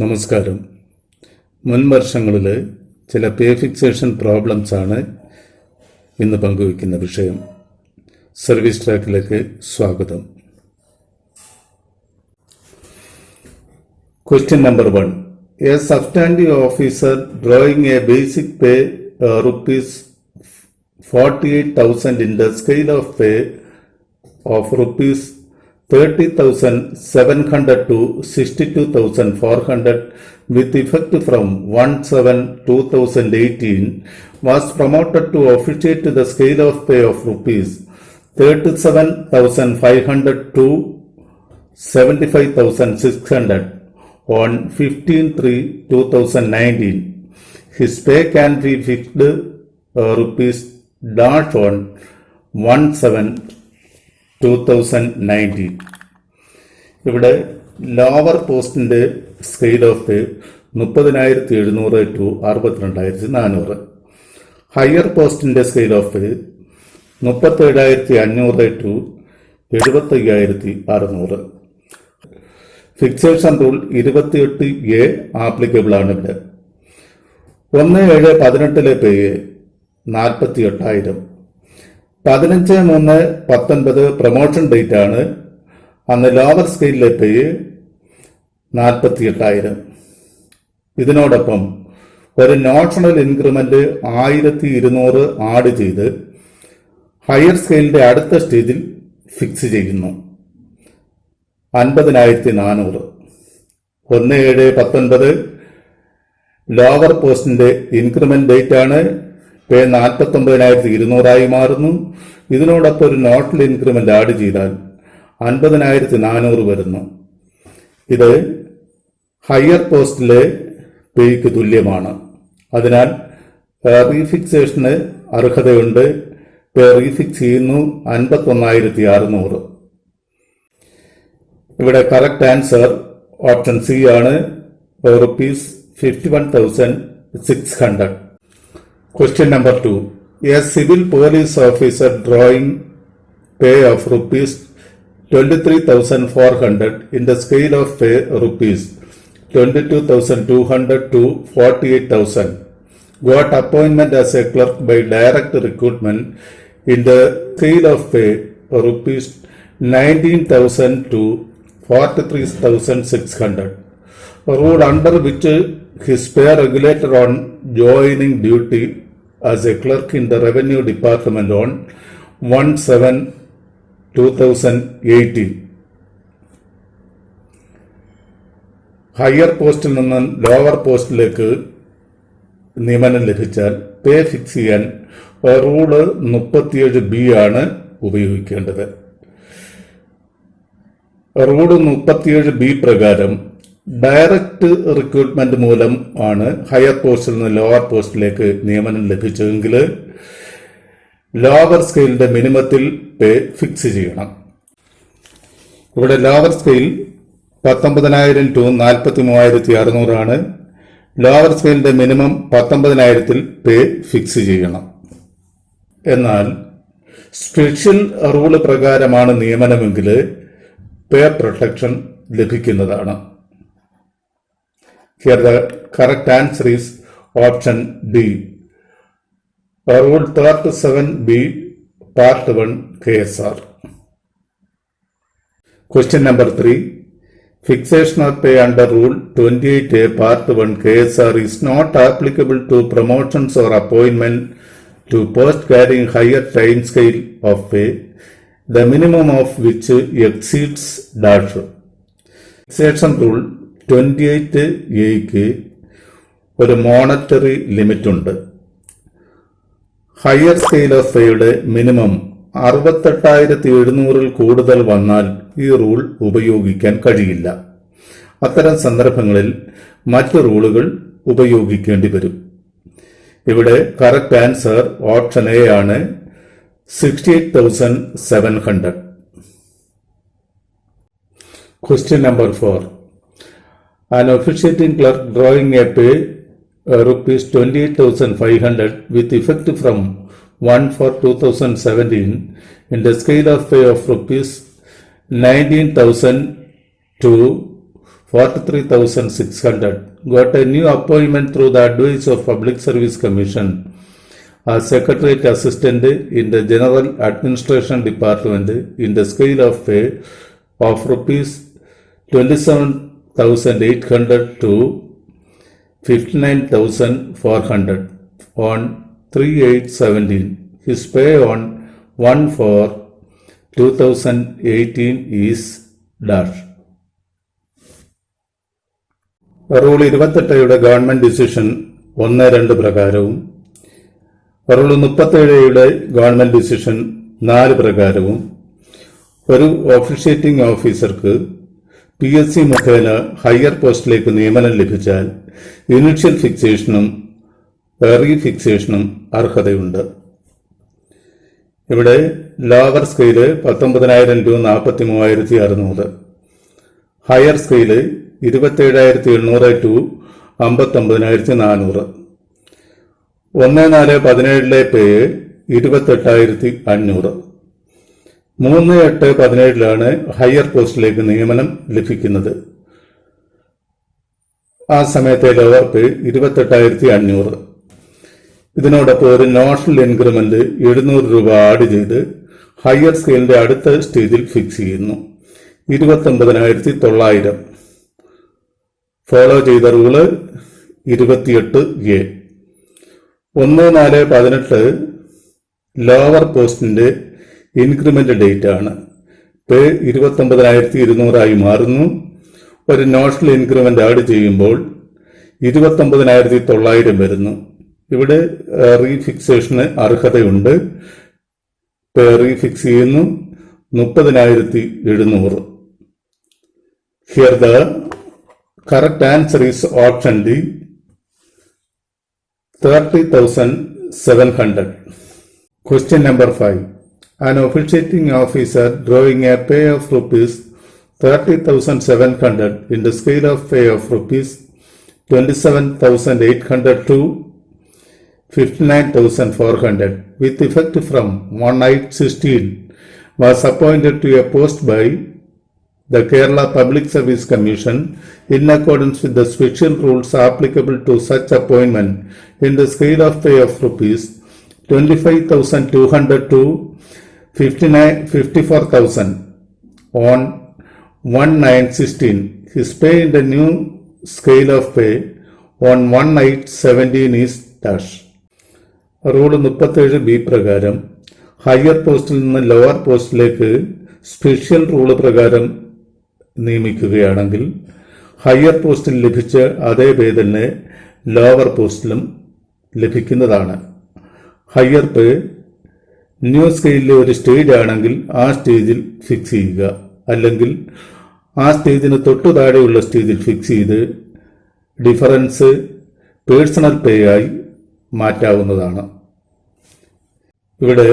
നമസ്കാരം. മുൻ വർഷങ്ങളിൽ ചില പേ ഫിക്സേഷൻ പ്രോബ്ലംസ് ആണ് ഇന്ന് പങ്കുവയ്ക്കുന്ന വിഷയം. സർവീസ് ട്രാക്കിലേക്ക് സ്വാഗതം. Question number 1. A substantive officer drawing a basic pay rupees 48,000 in the scale of pay of rupees 30,700 to 62,400 with effect from 1/7/2018 was promoted to officiate the scale of pay of rupees 37,500 to 75,600 on 15/3/2019. His pay can be fixed rupees dash on 1/7/2019. ഇവിടെ lower പോസ്റ്റിന്റെ scale of pay 30,700 to 62,400. Higher പോസ്റ്റിന്റെ scale of pay 37,500 to 75,600. Fixation rule 28A applicable ആണ്. ഇവിടെ 1/7/18 പേ 48,000. 15/3/19 promotion date ആണ്. അന്ന് lower സ്കെയിലിലെ പേ 48,000. ഇതിനോടൊപ്പം ഒരു notional increment 1,200 add ചെയ്ത് ഹയർ സ്കെയിലിന്റെ അടുത്ത സ്റ്റേജിൽ ഫിക്സ് ചെയ്യുന്നു 50,400. 1/7/19 ലോവർ പോസ്റ്റിന്റെ ഇൻക്രിമെന്റ് ഡേറ്റ് ആണ്. പേ 49,200 മാറുന്നു. ഇതിനോടൊപ്പം ഒരു നോട്ടൽ ഇൻക്രിമെന്റ് ആഡ് ചെയ്താൽ 50,400 വരുന്നു. ഇത് ഹയർ പോസ്റ്റിലെ പേയ്ക്ക് തുല്യമാണ്. അതിനാൽ റീഫിക്സേഷന് അർഹതയുണ്ട്. പേ റീഫിക്സ് ചെയ്യുന്നു 51,600. ഇവിടെ കറക്റ്റ് ആൻസർ ഓപ്ഷൻ സി ആണ്, rupees 51,600. Question number 2. A civil police officer drawing pay of rupees 23,400 in the scale of pay rupees 22,200 to 48,000 got appointment as a clerk by direct recruitment in the scale of pay rupees 19,000 to 43,600. Rule under which his pay regulated on joining duty as a clerk in the revenue department on 1/7/2018. Higher പോസ്റ്റിൽ നിന്ന് lower പോസ്റ്റിലേക്ക് നിയമനം ലഭിച്ചാൽ പേ fix ചെയ്യാൻ rule 37B ആണ് ഉപയോഗിക്കേണ്ടത്. Rule 37B പ്രകാരം direct recruitment മൂലം ആണ് ഹയർ പോസ്റ്റിൽ നിന്ന് ലോവർ പോസ്റ്റിലേക്ക് നിയമനം ലഭിച്ചതെങ്കിൽ ലോവർ സ്കെയിലിന്റെ മിനിമത്തിൽ പേ ഫിക്സ് ചെയ്യണം. ഇവിടെ ലോവർ സ്കെയിൽ 19,000 ടു 43,600 ആണ്. ലോവർ സ്കെയിലിന്റെ മിനിമം 19,000 പേ ഫിക്സ് ചെയ്യണം. എന്നാൽ സ്പെഷ്യൽ റൂള് പ്രകാരമാണ് നിയമനമെങ്കിൽ പേ പ്രൊട്ടക്ഷൻ ലഭിക്കുന്നതാണ്. Here the correct answer is option D. Rule 37B Part 1 KSR. Question number 3. Fixation of pay under Rule 28A Part 1 KSR is not applicable to promotions or appointment to post carrying higher time scale of pay, the minimum of which exceeds dash. Fixation Rule 28A ഒരു monetary limit ഉണ്ട്. Higher scale of പേയുടെ minimum 68,700 കൂടുതൽ വന്നാൽ ഈ rule ഉപയോഗിക്കാൻ കഴിയില്ല. അത്തരം സന്ദർഭങ്ങളിൽ മറ്റ് റൂളുകൾ ഉപയോഗിക്കേണ്ടി വരും. ഇവിടെ കറക്റ്റ് ആൻസർ ഓപ്ഷൻ എ ആണ്, 68,700. Question number 4. An officiating clerk drawing a pay rupees 28,500 with effect from 1/4/2017 in the scale of pay of rupees 19,000 to 43,600. Got a new appointment through the advice of Public Service Commission as Secretariat Assistant in the General Administration Department in the scale of pay of rupees 27,800 to 59,400 on 3/8/17. His pay on 1/4/2018 is dash. Rule 28യുടെ government decision 1-2 പ്രകാരവും rule 37യുടെ government decision 4 പ്രകാരവും ഒരു officiating ഓഫീസർക്ക് PSC മുഖേന higher പോസ്റ്റിലേക്ക് നിയമനം ലഭിച്ചാൽ ഇനീഷ്യൽ ഫിക്സേഷനും റീഫിക്സേഷനും അർഹതയുണ്ട്. ഇവിടെ lower scale 19,000 to 43,600, higher scale 27,800 to 59,400. 1/4/17 pay 28,500. 3/8/17 higher പോസ്റ്റിലേക്ക് നിയമനം ലഭിക്കുന്നത്. ആ സമയത്തെ ലോവർ പേ 28,500. ഇതിനോടൊപ്പം ഒരു നോഷണൽ ഇൻക്രിമെന്റ് 700 രൂപ ആഡ് ചെയ്ത് ഹയർ സ്കെയിലിന്റെ അടുത്ത സ്റ്റേജിൽ ഫിക്സ് ചെയ്യുന്നു, 29,900. ഫോളോ ചെയ്ത റൂള് 28A. 1/4/18 ലോവർ പോസ്റ്റിന്റെ ഇൻക്രിമെന്റ് ഡേറ്റ് ആണ്. പേ 29,200 മാറുന്നു. ഒരു നോഷണൽ ഇൻക്രിമെന്റ് ആഡ് ചെയ്യുമ്പോൾ 29,900 വരുന്നു. ഇവിടെ റീഫിക്സേഷന് അർഹതയുണ്ട്. പേ റീഫിക്സ് ചെയ്യുന്നു 30,700. Here the correct answer is option D, 30,700. Question number 5. An officiating officer drawing a pay of rupees 30,700 in the scale of pay of rupees 27,800 to 59,400 with effect from 1/8/16 was appointed to a post by the Kerala Public Service Commission in accordance with the special rules applicable to such appointment in the scale of pay of rupees 25,200 to 54,000 on 1/9/16. His pay in the new scale of pay on 1/8/17 is dash. Rule 37B പ്രകാരം higher പോസ്റ്റിൽ നിന്ന് lower പോസ്റ്റിലേക്ക് special rule പ്രകാരം നിയമിക്കുകയാണെങ്കിൽ higher പോസ്റ്റിൽ ലഭിച്ച അതേ പേ തന്നെ lower പോസ്റ്റിലും ലഭിക്കുന്നതാണ്. ഹയർ പേ ന്യൂ സ്കെയിലിലെ ഒരു സ്റ്റേജ് ആണെങ്കിൽ ആ സ്റ്റേജിൽ ഫിക്സ് ചെയ്യുക, അല്ലെങ്കിൽ ആ സ്റ്റേജിന് തൊട്ടു താഴെയുള്ള സ്റ്റേജിൽ ഫിക്സ് ചെയ്ത് ഡിഫറൻസ് പേഴ്സണൽ പേ ആയി മാറ്റാവുന്നതാണ്. ഇവിടെ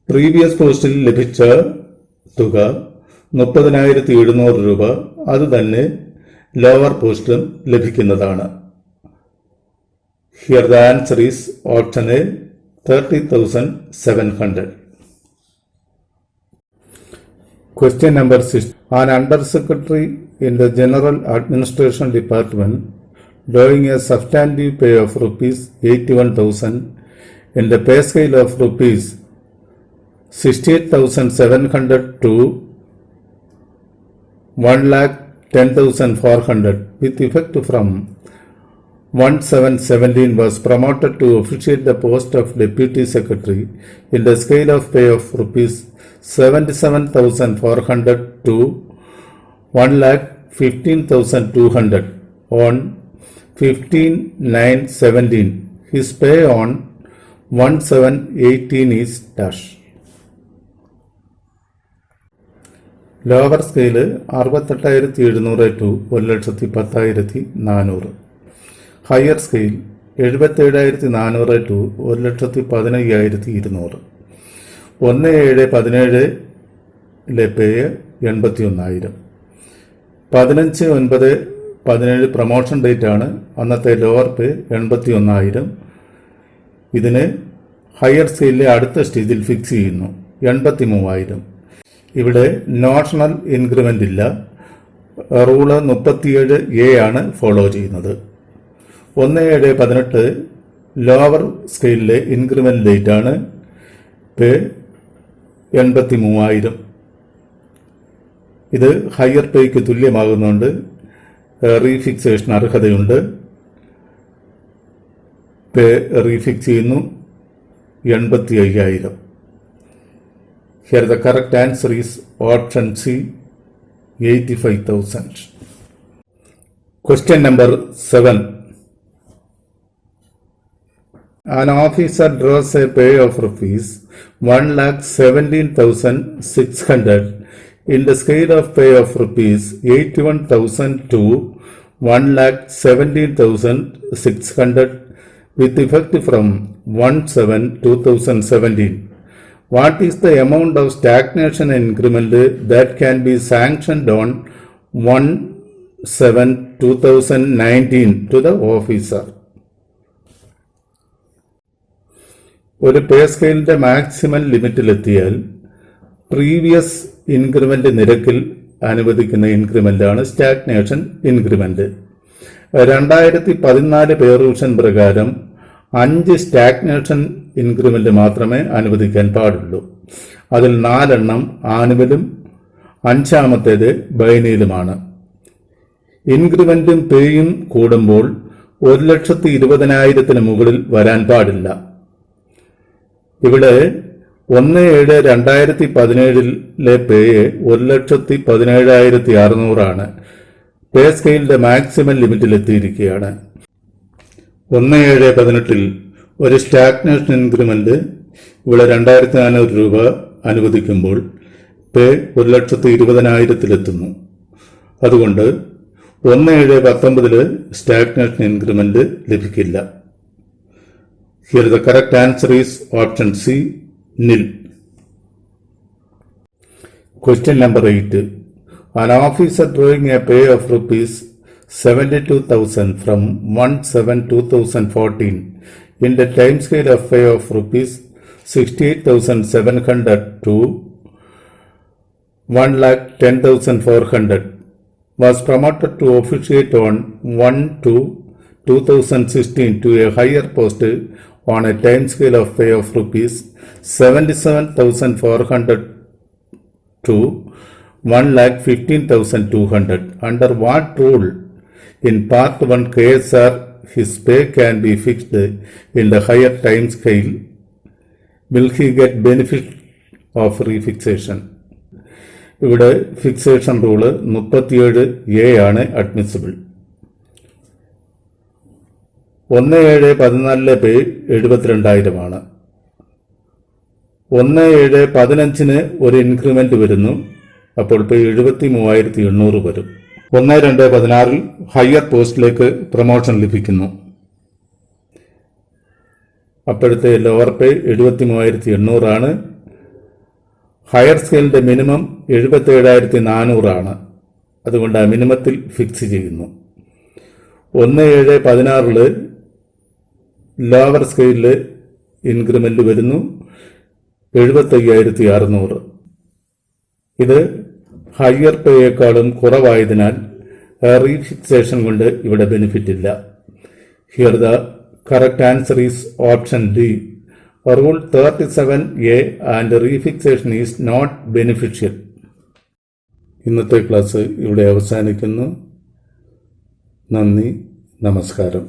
പ്രീവിയസ് പോസ്റ്റിൽ ലഭിച്ച തുക 30,700 രൂപ, അത് തന്നെ ലോവർ പോസ്റ്റിലും ലഭിക്കുന്നതാണ്. Here the answer is option A, 30,700. Question number 6. An undersecretary in the General Administration Department drawing a substantive pay of rupees 81,000 in the pay scale of rupees 68,700 to 1,10,400 with effect from 1/7/17 was promoted to officiate the post of Deputy Secretary in the scale of pay of rupees 77,400 to 1,15,200 on 15/9/17. His pay on 1/7/18 is dash. Lower scale 68,700 to 1,10,400. Higher scale 77,400 to 1,15,200. 1/7/17 pay 81,000. 15/9/17 promotion date ആണ്. അന്നത്തെ lower പേ 81,000. ഇതിന് higher സ്കെയിലിലെ അടുത്ത സ്റ്റേജിൽ fix ചെയ്യുന്നു, 83,000. ഇവിടെ notional increment ഇല്ല, rule 37A ആണ് follow ചെയ്യുന്നത്. 1718 ലോവർ സ്കെയിലിലെ ഇൻക്രിമെൻ്റ് ഡേറ്റ് ആണ്. പേ 83,000. ഇത് ഹയർ പേയ്ക്ക് തുല്യമാകുന്നുണ്ട്. റീഫിക്സേഷൻ അർഹതയുണ്ട്. പേ റീഫിക്സ് ചെയ്യുന്നു 85,000. Here the correct answer is option C, 85,000. Question number 7. An officer draws a pay of rupees 1,17,600 in the scale of pay of rupees 81,000 to 1,17,600 with effect from 1/7/2017. What is the amount of stagnation increment that can be sanctioned on 1/7/2019 to the officer? ഒരു പേ സ്കെയിലിന്റെ maximum ലിമിറ്റിലെത്തിയാൽ previous increment നിരക്കിൽ അനുവദിക്കുന്ന increment ആണ് stagnation increment. 2014 പേ rules പ്രകാരം 5 stagnation increment മാത്രമേ അനുവദിക്കാൻ പാടുള്ളൂ. അതിൽ 4 ആനുവലും 5 ബൈനിയലുമാണ്. ഇൻക്രിമെന്റും പേയും കൂടുമ്പോൾ 1,20,000 മുകളിൽ വരാൻ പാടില്ല. ഇവിടെ 1/7/2017 പേയെ 1,17,600 പേ സ്കെയിലിന്റെ മാക്സിമം ലിമിറ്റിലെത്തിയിരിക്കുകയാണ്. 1/7/18 ഒരു സ്റ്റാഗ്നേഷൻ ഇൻക്രിമെന്റ് ഇവിടെ 2,400 രൂപ അനുവദിക്കുമ്പോൾ പേ 1,20,000 അതുകൊണ്ട് 1/7/19 സ്റ്റാഗ്നേഷൻ ഇൻക്രിമെന്റ് ലഭിക്കില്ല. Here the correct answer is option C, nil. Question number 8. An officer drawing a pay of rupees 72,000 from 1/7/2014 in the time scale of pay of rupees 68,700 to 1,10,400 was promoted to officiate on 1/2/2016 to a higher post on a time scale of pay of rupees 77,400 to 1,15,200. Under what rule in Part 1 KSR his pay can be fixed in the higher time scale? Will he get benefit of refixation? ഇവിടെ fixation rule 37A ആണ് admissible. 1/7/14 പേ 72,000. 1/7/15 ഒരു increment വരുന്നു. അപ്പോൾ പേ 73,800 വരും. 1/2/16 higher പോസ്റ്റിലേക്ക് promotion ലഭിക്കുന്നു. അപ്പോഴത്തെ lower pay 73,800. Higher സ്കെയിലിന്റെ മിനിമം 77,400. അതുകൊണ്ട് ആ മിനിമത്തിൽ ഫിക്സ് ചെയ്യുന്നു. 1/7/16 ലോവർ സ്കെയിലിൽ ഇൻക്രിമെന്റ് വരുന്നു 75,600. ഇത് ഹയർ പേയേക്കാളും കുറവായതിനാൽ റീഫിക്സേഷൻ കൊണ്ട് ഇവിടെ ബെനിഫിറ്റ് ഇല്ല. Here the correct answer is option D. Rule 37A and refixation is not beneficial. ഇന്നത്തെ ക്ലാസ് ഇവിടെ അവസാനിക്കുന്നു. നന്ദി, നമസ്കാരം.